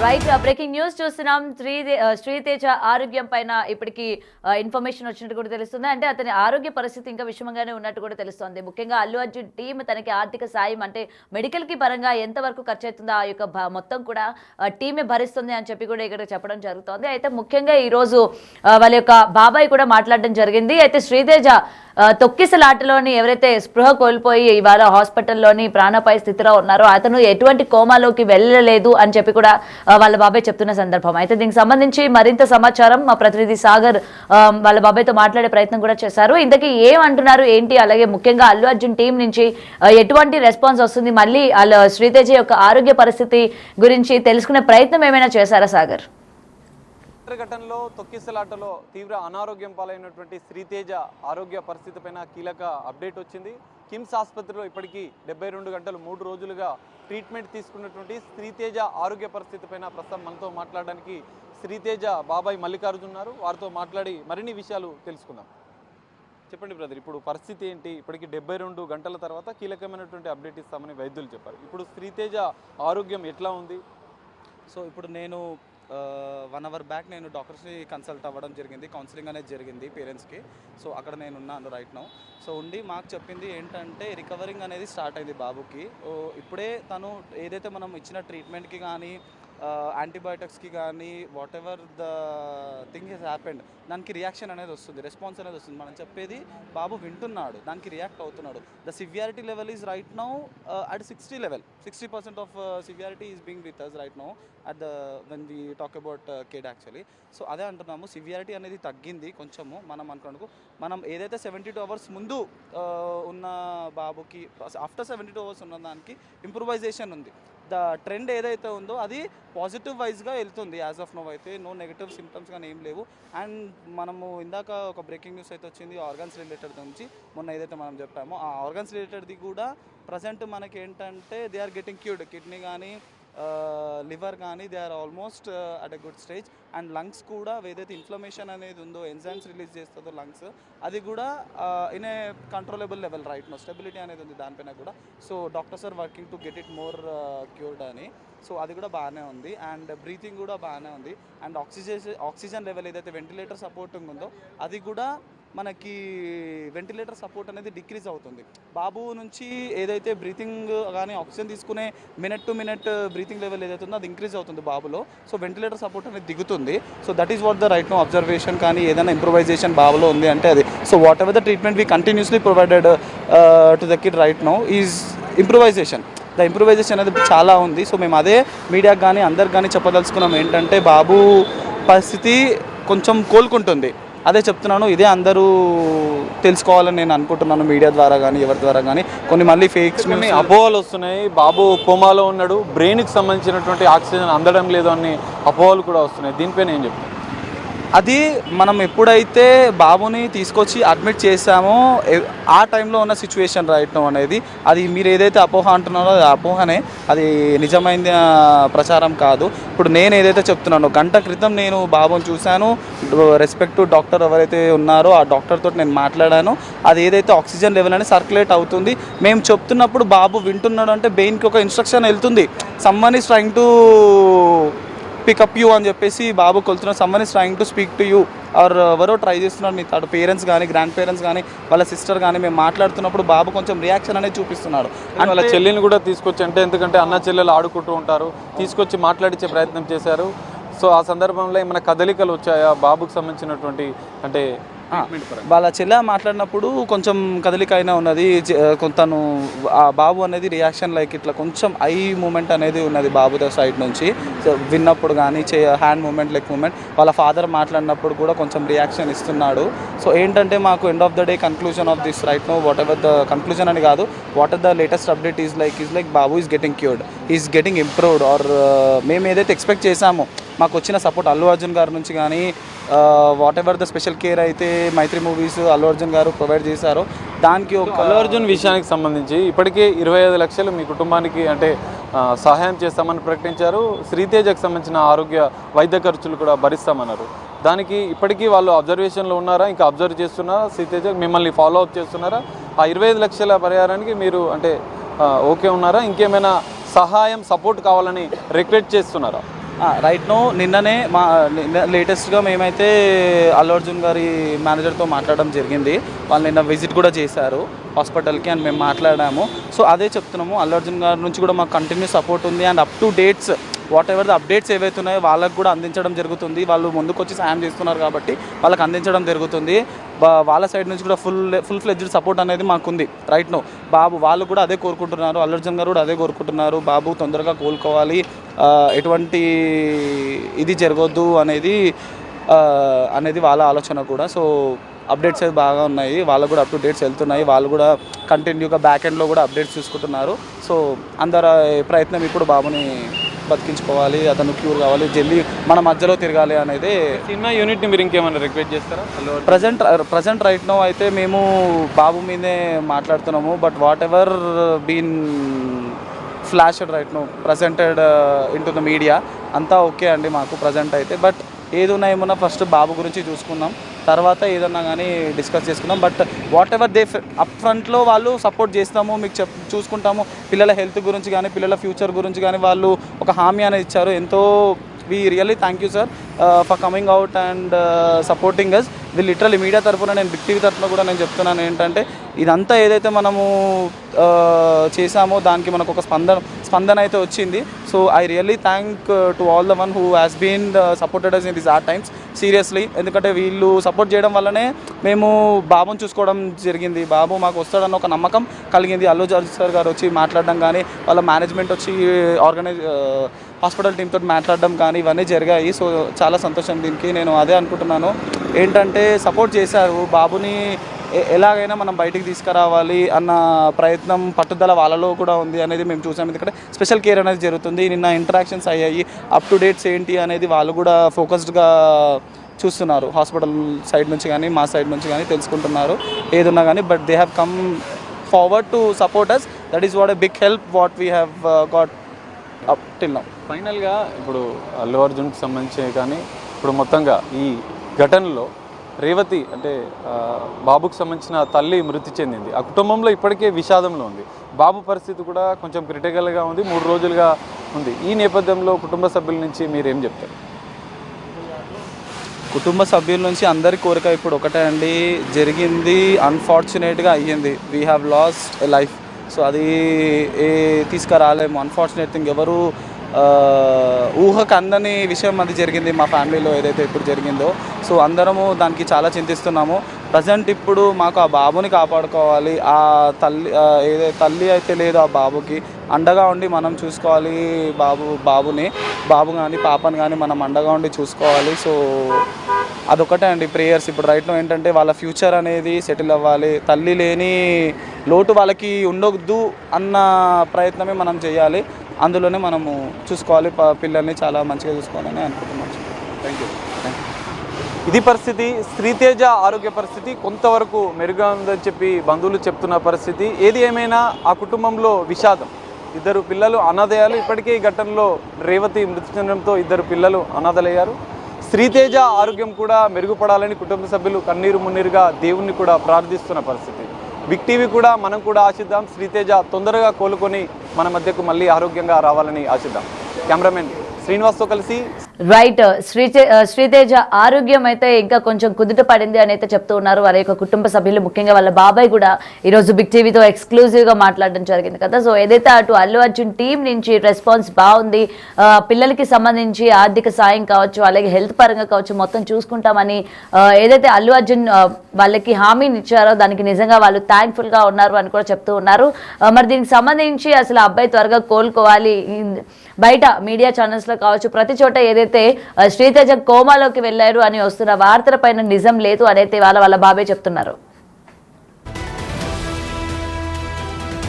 Right breaking news చూస్తున్నాం. శ్రీతేజ ఆరోగ్యం పైన ఇప్పటికి ఇన్ఫర్మేషన్ వచ్చినట్టు కూడా తెలుస్తుంది. అంటే అతని ఆరోగ్య పరిస్థితి ఇంకా విషమంగానే ఉన్నట్టు కూడా తెలుస్తుంది. ముఖ్యంగా అల్లు అర్జున్ టీం తనకి ఆర్థిక సాయం అంటే మెడికల్ కి పరంగా ఎంతవరకు ఖర్చు అవుతుందో ఆ యొక్క మొత్తం కూడా టీమే భరిస్తుంది అని చెప్పి కూడా ఇక్కడ చెప్పడం జరుగుతుంది. అయితే ముఖ్యంగా ఈ రోజు వాళ్ళ యొక్క బాబాయ్ కూడా మాట్లాడడం జరిగింది. అయితే శ్రీతేజ తొక్కిసలాటలోని ఎవరైతే స్పృహ కోల్పోయి ఇవాళ హాస్పిటల్లోని ప్రాణాపాయ స్థితిలో ఉన్నారో అతను ఎటువంటి కోమాలోకి వెళ్ళలేదు అని చెప్పి కూడా వాళ్ళ బాబాయ్ చెప్తున్న సందర్భం. అయితే దీనికి సంబంధించి మరింత సమాచారం మా ప్రతినిధి సాగర్ వాళ్ళ బాబాయ్తో మాట్లాడే ప్రయత్నం కూడా చేశారు. ఇంతకీ ఏమంటున్నారు ఏంటి, అలాగే ముఖ్యంగా అల్లు అర్జున్ టీం నుంచి ఎటువంటి రెస్పాన్స్ వస్తుంది, మళ్ళీ శ్రీతేజ యొక్క ఆరోగ్య పరిస్థితి గురించి తెలుసుకునే ప్రయత్నం ఏమైనా చేశారా సాగర్? ఘటనలో తొక్కిసలాటలో తీవ్ర అనారోగ్యం పాలైనటువంటి శ్రీతేజ ఆరోగ్య పరిస్థితి పైన కీలక అప్డేట్ వచ్చింది. కిమ్స్ ఆసుపత్రిలో ఇప్పటికీ 72 గంటలు 3 రోజులుగా ట్రీట్మెంట్ తీసుకున్నటువంటి శ్రీతేజ ఆరోగ్య పరిస్థితి పైన ప్రస్తుతం మనతో మాట్లాడడానికి శ్రీతేజ బాబాయ్ మల్లికార్జున్ ఉన్నారు. వారితో మాట్లాడి మరిన్ని విషయాలు తెలుసుకుందాం. చెప్పండి బ్రదర్, ఇప్పుడు పరిస్థితి ఏంటి? ఇప్పటికి 72 గంటల తర్వాత కీలకమైనటువంటి అప్డేట్ ఇస్తామని వైద్యులు చెప్పారు. ఇప్పుడు శ్రీతేజ ఆరోగ్యం ఎట్లా ఉంది? సో ఇప్పుడు నేను 1 అవర్ బ్యాక్ నేను డాక్టర్స్ని కన్సల్ట్ అవ్వడం జరిగింది. కౌన్సిలింగ్ అనేది జరిగింది పేరెంట్స్కి. సో అక్కడ నేను ఉన్నాను రైట్ నౌ. సో ఉండి మాకు చెప్పింది ఏంటంటే రికవరింగ్ అనేది స్టార్ట్ అయింది బాబుకి. ఇప్పుడే తను ఏదైతే మనం ఇచ్చిన ట్రీట్మెంట్కి కానీ యాంటీబయాటిక్స్కి కానీ whatever the thing he's happened దానికి రియాక్షన్ అనేది వస్తుంది, రెస్పాన్స్ అనేది వస్తుంది. మనం చెప్పేది బాబు వింటున్నాడు, దానికి రియాక్ట్ అవుతున్నాడు. The severity level is right now at 60 level. 60% of severity is being with us right now at the when we talk about kid actually. So అదే అంటున్నాము, సివియారిటీ అనేది తగ్గింది కొంచెము. మనం ఏదైతే 72 అవర్స్ ముందు ఉన్న బాబుకి ఆఫ్టర్ 72 అవర్స్ ఉన్న దానికి ఇంప్రూవైజేషన్ ఉంది. ద ట్రెండ్ ఏదైతే ఉందో అది పాజిటివ్ వైజ్గా వెళ్తుంది యాజ్ ఆఫ్ నో. అయితే నో నెగిటివ్ సిమ్టమ్స్ కానీ ఏం లేవు. అండ్ మనము ఇందాక ఒక బ్రేకింగ్ న్యూస్ అయితే వచ్చింది ఆర్గన్స్ రిలేటెడ్ నుంచి. మొన్న ఏదైతే మనం చెప్పామో ఆ ఆర్గన్స్ రిలేటెడ్ది కూడా ప్రజెంట్ మనకి ఏంటంటే they are getting cured. Kidney కానీ లివర్ కానీ they are almost at a good stage. And lungs కూడా ఏదైతే ఇన్ఫ్లమేషన్ అనేది ఉందో, ఎంజైమ్స్ రిలీజ్ చేస్తుందో లంగ్స్, అది కూడా in a controllable level right now. Stability అనేది ఉంది దానిపైన కూడా. So doctors are working to get it more cured అని. సో అది కూడా బాగానే ఉంది. అండ్ బ్రీతింగ్ కూడా బాగానే ఉంది. అండ్ ఆక్సిజన్ లెవెల్ ఏదైతే వెంటిలేటర్ సపోర్టింగ్ ఉందో అది కూడా మనకి వెంటిలేటర్ సపోర్ట్ అనేది డిక్రీజ్ అవుతుంది. బాబు నుంచి ఏదైతే బ్రీతింగ్ కానీ ఆక్సిజన్ తీసుకునే minute to minute breathing level ఏదైతే ఉందో అది ఇంక్రీజ్ అవుతుంది బాబులో. సో వెంటిలేటర్ సపోర్ట్ అనేది దిగుతుంది. So that is what the right now observation. కానీ ఏదైనా ఇంప్రూవైజేషన్ బాబులో ఉంది అంటే అది. So whatever the treatment we continuously provided to the kid right now is improvisation. The improvisation అనేది చాలా ఉంది. సో మేము అదే మీడియాకి కానీ అందరికి కానీ చెప్పదలుచుకున్నాం ఏంటంటే బాబు పరిస్థితి కొంచెం కోలుకుంటుంది. అదే చెప్తున్నాను, ఇదే అందరూ తెలుసుకోవాలని నేను అనుకుంటున్నాను మీడియా ద్వారా కానీ ఎవరి ద్వారా కానీ. కొన్ని మళ్ళీ ఫేక్స్ అపోహలు వస్తున్నాయి. బాబు కోమాలో ఉన్నాడు, బ్రెయిన్కి సంబంధించినటువంటి ఆక్సిజన్ అందడం లేదు అని అపోహలు కూడా వస్తున్నాయి. దీనిపైన ఏం చెప్తాను? అది మనం ఎప్పుడైతే బాబుని తీసుకొచ్చి అడ్మిట్ చేసామో ఆ టైంలో ఉన్న సిచ్యువేషన్ రైట్ నో అనేది, అది మీరు ఏదైతే అపోహ అంటున్నారో అది అపోహనే, అది నిజమైన ప్రచారం కాదు. ఇప్పుడు నేను ఏదైతే చెప్తున్నానో గంట క్రితం నేను బాబుని చూశాను. రెస్పెక్ట్ టు డాక్టర్ ఎవరైతే ఉన్నారో ఆ డాక్టర్ తోటి నేను మాట్లాడాను. అది ఏదైతే ఆక్సిజన్ లెవెల్ అనేది సర్క్యులేట్ అవుతుంది. మేము చెప్తున్నప్పుడు బాబు వింటున్నాడు అంటే బ్రెయిన్కి ఒక ఇన్స్ట్రక్షన్ వెళ్తుంది, someone is trying to pick up you అని చెప్పేసి బాబు కొలుతున్నారు. Someone is trying to speak to you or ఎవరో ట్రై చేస్తున్నారు మీ తాడు పేరెంట్స్ కానీ గ్రాండ్ పేరెంట్స్ కానీ వాళ్ళ సిస్టర్ కానీ. మేము మాట్లాడుతున్నప్పుడు బాబు కొంచెం రియాక్షన్ అనేది చూపిస్తున్నాడు. అండ్ వాళ్ళ చెల్లిని కూడా తీసుకొచ్చి, అంటే ఎందుకంటే అన్న చెల్లెలు ఆడుకుంటూ ఉంటారు, తీసుకొచ్చి మాట్లాడించే ప్రయత్నం చేశారు. సో ఆ సందర్భంలో ఏమైనా కదలికలు వచ్చాయా బాబుకు సంబంధించినటువంటి? అంటే వాళ్ళ చెల్లె మాట్లాడినప్పుడు కొంచెం కదలిక అయినా ఉన్నది. తను ఆ బాబు అనేది రియాక్షన్ లైక్ ఇట్లా కొంచెం ఐ మూమెంట్ అనేది ఉన్నది బాబు సైడ్ నుంచి. విన్నప్పుడు కానీ హ్యాండ్ మూమెంట్ లెగ్ మూమెంట్. వాళ్ళ ఫాదర్ మాట్లాడినప్పుడు కూడా కొంచెం రియాక్షన్ ఇస్తున్నాడు. సో ఏంటంటే మాకు end of the day conclusion of this right now whatever the conclusion అని కాదు, what are the latest update is like బాబు is getting cured, is getting improved. Or మేము ఏదైతే ఎక్స్పెక్ట్ చేసామో మాకు వచ్చిన సపోర్ట్ అల్లు అర్జున్ గారి నుంచి కానీ whatever the special care అయితే మైత్రి మూవీస్ అల్లు అర్జున్ గారు ప్రొవైడ్ చేశారో దానికి ఒక అల్లు అర్జున్ విషయానికి సంబంధించి ఇప్పటికే 25 లక్షలు మీ కుటుంబానికి అంటే సహాయం చేస్తామని ప్రకటించారు. శ్రీతేజకు సంబంధించిన ఆరోగ్య వైద్య ఖర్చులు కూడా భరిస్తామన్నారు. దానికి ఇప్పటికీ వాళ్ళు అబ్జర్వేషన్లో ఉన్నారా? ఇంకా అబ్జర్వ్ చేస్తున్నారా? శ్రీతేజ మిమ్మల్ని ఫాలో అప్ చేస్తున్నారా? ఆ 25 లక్షల పరిహారానికి మీరు అంటే ఓకే ఉన్నారా? ఇంకేమైనా సహాయం సపోర్ట్ కావాలని రిక్వెస్ట్ చేస్తున్నారా? రైట్ నో నిన్ననే లేటెస్ట్గా మేమైతే అల్లు అర్జున్ గారి మేనేజర్తో మాట్లాడడం జరిగింది. వాళ్ళు నిన్న విజిట్ కూడా చేశారు హాస్పిటల్కి అండ్ మేము మాట్లాడాము. సో అదే చెప్తున్నాము, అల్లు అర్జున్ గారి నుంచి కూడా మాకు కంటిన్యూ సపోర్ట్ ఉంది and up to dates what ever the updates ఏవైతే ఉన్నాయో వాళ్ళకు కూడా అందించడం జరుగుతుంది. వాళ్ళు ముందుకు వచ్చి సాయం చేస్తున్నారు కాబట్టి వాళ్ళకి అందించడం జరుగుతుంది. వాళ్ళ సైడ్ నుంచి కూడా ఫుల్ ఫ్లెడ్జ్డ్ సపోర్ట్ అనేది మాకుంది రైట్ నో. బాబు వాళ్ళు కూడా అదే కోరుకుంటున్నారు, అల్లు అర్జున్ గారు కూడా అదే కోరుకుంటున్నారు, బాబు తొందరగా కోలుకోవాలి, ఎటువంటి ఇది జరగొద్దు అనేది వాళ్ళ ఆలోచన కూడా. సో అప్డేట్స్ అయితే బాగా ఉన్నాయి, వాళ్ళకు కూడా అప్ టు డేట్స్ వెళ్తున్నాయి, వాళ్ళు కూడా కంటిన్యూగా బ్యాక్ ఎండ్లో కూడా అప్డేట్స్ చూసుకుంటున్నారు. సో అందరి ప్రయత్నం ఇప్పుడు బాబుని బతికించుకోవాలి, అతను క్యూర్ కావాలి, జల్దీ మన మధ్యలో తిరగాలి అనేది. సినిమా యూనిట్ని మీరు ఇంకేమైనా రిక్వెస్ట్ చేస్తారా? ప్రజెంట్ రైట్ నో అయితే మేము బాబు మీదే మాట్లాడుతున్నాము. But whatever been flashed right no presented into the media అంతా ఓకే అండి మాకు ప్రజెంట్ అయితే. బట్ ఏదున్నా ఏమన్నా ఫస్ట్ బాబు గురించి చూసుకుందాం, తర్వాత ఏదన్నా కానీ డిస్కస్ చేసుకుందాం. But what ever they up ఫ్రంట్లో వాళ్ళు సపోర్ట్ చేస్తాము, మీకు చూసుకుంటాము. పిల్లల హెల్త్ గురించి కానీ పిల్లల ఫ్యూచర్ గురించి కానీ వాళ్ళు ఒక హామీ అనేది ఇచ్చారు. ఎంతో we really thank you sir for coming out and supporting us. ఇది లిటరల్లీ మీడియా తరఫున, నేను బిగ్ టీవీ తరఫున కూడా నేను చెప్తున్నాను ఏంటంటే, ఇదంతా ఏదైతే మనము చేసామో దానికి మనకు ఒక స్పందన అయితే వచ్చింది. So I really thank to all the one who has been supported us in this hard times seriously. ఎందుకంటే వీళ్ళు సపోర్ట్ చేయడం వల్లనే మేము బాబుని చూసుకోవడం జరిగింది, బాబు మాకు వస్తాడన్న ఒక నమ్మకం కలిగింది. అల్లు అర్జున్ సార్ గారు వచ్చి మాట్లాడడం కానీ, వాళ్ళ మేనేజ్మెంట్ వచ్చి హాస్పిటల్ టీంతో మాట్లాడడం కానీ ఇవన్నీ జరిగాయి. సో చాలా సంతోషం దీనికి. నేను అదే అనుకుంటున్నాను ఏంటంటే, సపోర్ట్ చేశారు బాబుని, ఎలాగైనా మనం బయటికి తీసుకురావాలి అన్న ప్రయత్నం పట్టుదల వాళ్ళలో కూడా ఉంది అనేది మేము చూసాం. ఎందుకంటే స్పెషల్ కేర్ అనేది జరుగుతుంది, నిన్న ఇంటరాక్షన్స్ అయ్యాయి, అప్ టు డేట్స్ ఏంటి అనేది వాళ్ళు కూడా ఫోకస్డ్గా చూస్తున్నారు. హాస్పిటల్ సైడ్ నుంచి కానీ మా సైడ్ నుంచి కానీ తెలుసుకుంటున్నారు ఏదున్నా కానీ. But they have come forward to support us. That is what a big help what we have got up till now. ఫైనల్గా ఇప్పుడు అల్లు అర్జున్కి సంబంధించి కానీ ఇప్పుడు మొత్తంగా ఈ ఘటనలో రేవతి అంటే బాబుకు సంబంధించిన తల్లి మృతి చెందింది. ఆ కుటుంబంలో ఇప్పటికే విషాదంలో ఉంది. బాబు పరిస్థితి కూడా కొంచెం క్రిటికల్గా ఉంది, 3 రోజులుగా ఉంది. ఈ నేపథ్యంలో కుటుంబ సభ్యుల నుంచి మీరేం చెప్తారు? కుటుంబ సభ్యుల నుంచి అందరి కోరిక ఇప్పుడు ఒకటే అండి, జరిగింది అన్ఫార్చునేట్గా అయ్యింది. We have lost a life. So అది తీసుకురాలేము. అన్ఫార్చునేట్ థింగ్, ఎవరు ఊహకు అందని విషయం అది జరిగింది మా ఫ్యామిలీలో ఏదైతే ఇప్పుడు జరిగిందో. సో అందరము దానికి చాలా చింతిస్తున్నాము. ప్రజెంట్ ఇప్పుడు మాకు ఆ బాబుని కాపాడుకోవాలి, ఆ ఏదైతే తల్లి అయితే లేదో ఆ బాబుకి అండగా ఉండి మనం చూసుకోవాలి. బాబు కానీ పాపని కానీ మనం అండగా ఉండి చూసుకోవాలి. సో అదొకటే అండి ప్రేయర్స్. ఇప్పుడు రైట్లో ఏంటంటే వాళ్ళ ఫ్యూచర్ అనేది సెటిల్ అవ్వాలి, తల్లి లేని లోటు వాళ్ళకి ఉండొద్దు అన్న ప్రయత్నమే మనం చేయాలి. అందులోనే మనము చూసుకోవాలి, పిల్లల్ని చాలా మంచిగా చూసుకోవాలని అనుకుంటున్నాను. Thank you. ఇది పరిస్థితి. శ్రీతేజ ఆరోగ్య పరిస్థితి కొంతవరకు మెరుగ్గా ఉందని చెప్పి బంధువులు చెప్తున్న పరిస్థితి. ఏది ఏమైనా ఆ కుటుంబంలో విషాదం. 2 పిల్లలు అనాథయాలు. ఇప్పటికే ఈ ఘటనలో రేవతి మృతి చెందడంతో 2 పిల్లలు అనాథలయ్యారు. శ్రీతేజ ఆరోగ్యం కూడా మెరుగుపడాలని కుటుంబ సభ్యులు కన్నీరు మున్నీరుగా దేవుణ్ణి కూడా ప్రార్థిస్తున్న పరిస్థితి. బిగ్ టీవీ కూడా మనం కూడా ఆశిద్దాం, శ్రీతేజ తొందరగా కోలుకొని మన మధ్యకు మళ్ళీ ఆరోగ్యంగా రావాలని ఆశిద్దాం. కెమెరామెన్ శ్రీనివాస్తో కలిసి రైట్. శ్రీతేజ ఆరోగ్యం అయితే ఇంకా కొంచెం కుదుట పడింది అని అయితే చెప్తూ ఉన్నారు వారి యొక్క కుటుంబ సభ్యులు. ముఖ్యంగా వాళ్ళ బాబాయ్ కూడా ఈరోజు బిగ్ టీవీతో ఎక్స్క్లూజివ్గా మాట్లాడడం జరిగింది కదా. సో ఏదైతే అటు అల్లు అర్జున్ టీం నుంచి రెస్పాన్స్ బాగుంది, పిల్లలకి సంబంధించి ఆర్థిక సాయం కావచ్చు, అలాగే హెల్త్ పరంగా కావచ్చు మొత్తం చూసుకుంటామని ఏదైతే అల్లు అర్జున్ వాళ్ళకి హామీని ఇచ్చారో దానికి నిజంగా వాళ్ళు థ్యాంక్ఫుల్గా ఉన్నారు అని కూడా చెప్తూ ఉన్నారు. మరి దీనికి సంబంధించి అసలు అబ్బాయి త్వరగా కోలుకోవాలి, బయట మీడియా ఛానల్స్లో కావచ్చు ప్రతి చోట ఏదైతే శ్రీతేజ కోమాలోకి వెళ్ళారు అని వస్తున్న వార్తల పైన నిజం లేదు అని అయితే వాళ్ళ బాబాయ్ చెప్తున్నారు.